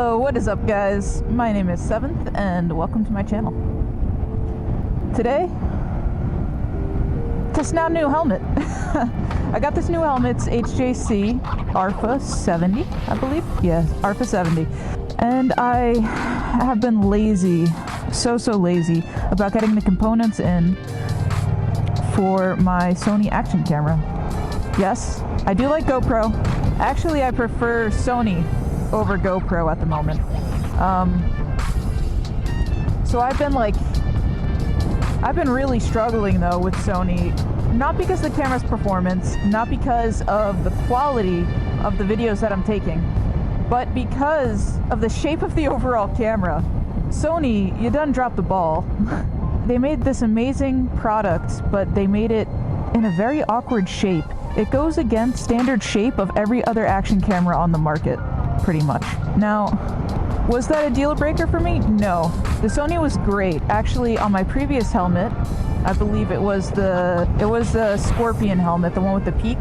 Hello, what is up guys? My name is Seventh and welcome to my channel. Today, testing out a new helmet. I got this new helmet, it's HJC ARPA 70, I believe. Yeah, ARPA 70. And I have been lazy, so lazy about getting the components in for my Sony action camera. Yes, I do like GoPro. Actually, I prefer Sony over GoPro at the moment. So I've been really struggling though with Sony, not because of the camera's performance, not because of the quality of the videos that I'm taking, but because of the shape of the overall camera. Sony, you done dropped the ball. They made this amazing product, but they made it in a very awkward shape. It goes against standard shape of every other action camera on the market, pretty much. Now, was that a deal breaker for me? No. The Sony was great. Actually, on my previous helmet, I believe it was the Scorpion helmet, the one with the peak.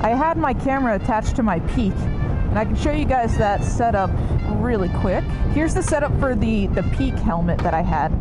I had my camera attached to my peak, and I can show you guys that setup really quick. Here's the setup for the peak helmet that I had.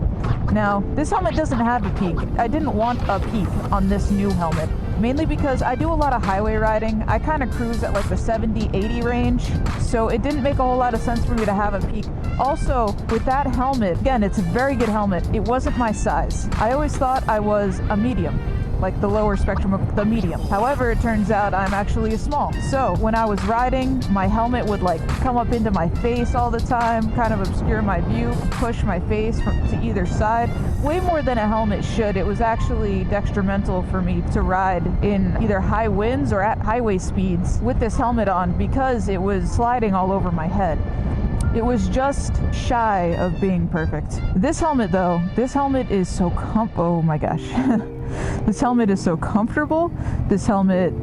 Now, this helmet doesn't have a peak. I didn't want a peak on this new helmet, mainly because I do a lot of highway riding. I kind of cruise at like the 70-80 range, so it didn't make a whole lot of sense for me to have a peak. Also, with that helmet, again, it's a very good helmet. It wasn't my size. I always thought I was a medium, like the lower spectrum of the medium. However, it turns out I'm actually a small. So when I was riding, my helmet would like come up into my face all the time, kind of obscure my view, push my face to either side, way more than a helmet should. It was actually detrimental for me to ride in either high winds or at highway speeds with this helmet on because it was sliding all over my head. It was just shy of being perfect. This helmet though, this helmet is so oh my gosh. This helmet is so comfortable. This helmet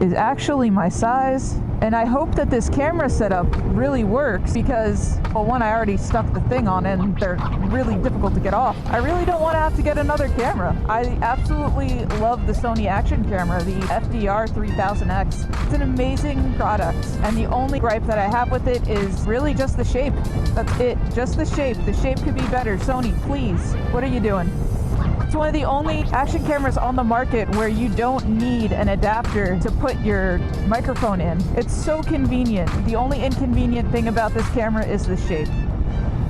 is actually my size. And I hope that this camera setup really works because, well, one, I already stuck the thing on and they're really difficult to get off. I really don't want to have to get another camera. I absolutely love the Sony action camera, the FDR3000X. It's an amazing product. And the only gripe that I have with it is really just the shape. That's it, just the shape. The shape could be better. Sony, please, what are you doing? It's one of the only action cameras on the market where you don't need an adapter to put your microphone in. It's so convenient. The only inconvenient thing about this camera is the shape.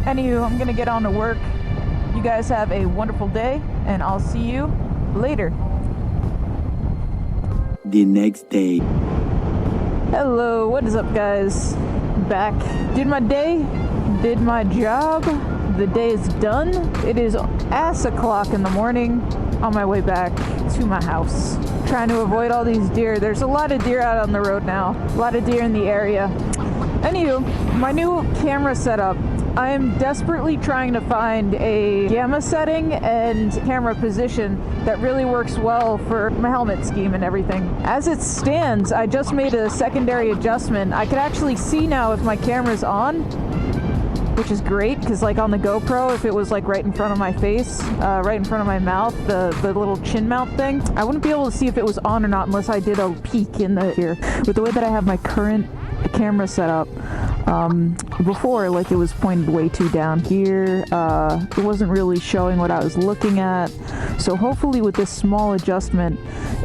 Anywho, I'm gonna get on to work. You guys have a wonderful day, and I'll see you later. The next day. Hello, what is up guys? Back. Did my day, did my job. The day is done. It is ass o'clock in the morning on my way back to my house. Trying to avoid all these deer. There's a lot of deer out on the road now. A lot of deer in the area. Anywho, my new camera setup. I am desperately trying to find a gamma setting and camera position that really works well for my helmet scheme and everything. As it stands, I just made a secondary adjustment. I could actually see now if my camera's on, which is great because like on the GoPro, if it was like right in front of my face, right in front of my mouth, the little chin mount thing, I wouldn't be able to see if it was on or not unless I did a peek in the here. With the way that I have my current camera set up, before, like, it was pointed way too down here. It wasn't really showing what I was looking at. So hopefully with this small adjustment,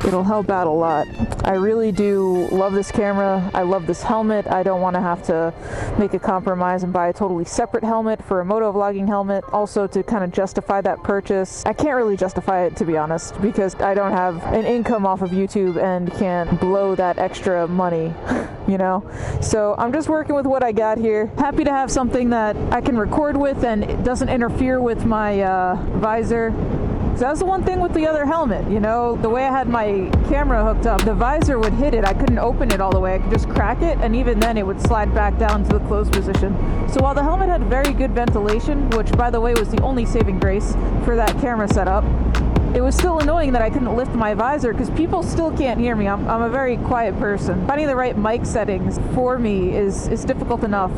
it'll help out a lot. I really do love this camera. I love this helmet. I don't want to have to make a compromise and buy a totally separate helmet for a motovlogging helmet. Also, to kind of justify that purchase, I can't really justify it, to be honest, because I don't have an income off of YouTube and can't blow that extra money, you know? So I'm just working with what I got here. Happy to have something that I can record with and it doesn't interfere with my visor. So that's the one thing with the other helmet, you know, the way I had my camera hooked up, the visor would hit it. I couldn't open it all the way. I could just crack it, and even then it would slide back down to the closed position. So while the helmet had very good ventilation, which by the way was the only saving grace for that camera setup, it was still annoying that I couldn't lift my visor because people still can't hear me. I'm a very quiet person. Finding the right mic settings for me is difficult enough.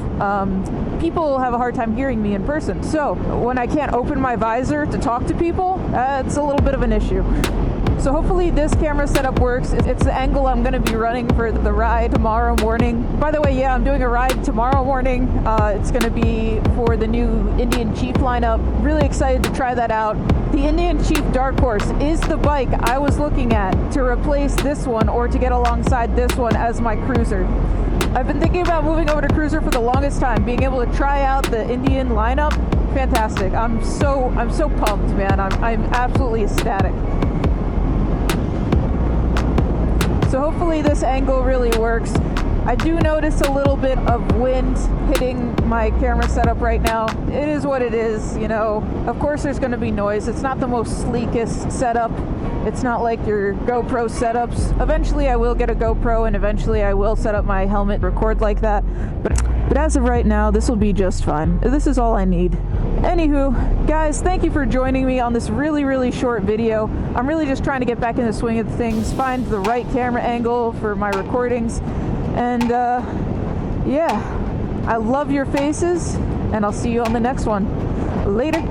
People have a hard time hearing me in person. So when I can't open my visor to talk to people, it's a little bit of an issue. So hopefully this camera setup works. It's the angle I'm going to be running for the ride tomorrow morning. By the way, yeah, I'm doing a ride tomorrow morning. It's going to be for the new Indian Chief lineup. Really excited to try that out. The Indian Chief Dark Horse is the bike I was looking at to replace this one or to get alongside this one as my cruiser. I've been thinking about moving over to cruiser for the longest time. Being able to try out the Indian lineup, fantastic. I'm so pumped, man. I'm absolutely ecstatic. So hopefully this angle really works. I do notice a little bit of wind hitting my camera setup right now. It is what it is, you know. Of course there's going to be noise. It's not the most sleekest setup. It's not like your GoPro setups. Eventually I will get a GoPro and eventually I will set up my helmet, record like that. But as of right now, this will be just fine. This is all I need. Anywho, guys, thank you for joining me on this really short video. I'm really just trying to get back in the swing of things, find the right camera angle for my recordings. And yeah, I love your faces, and I'll see you on the next one. Later.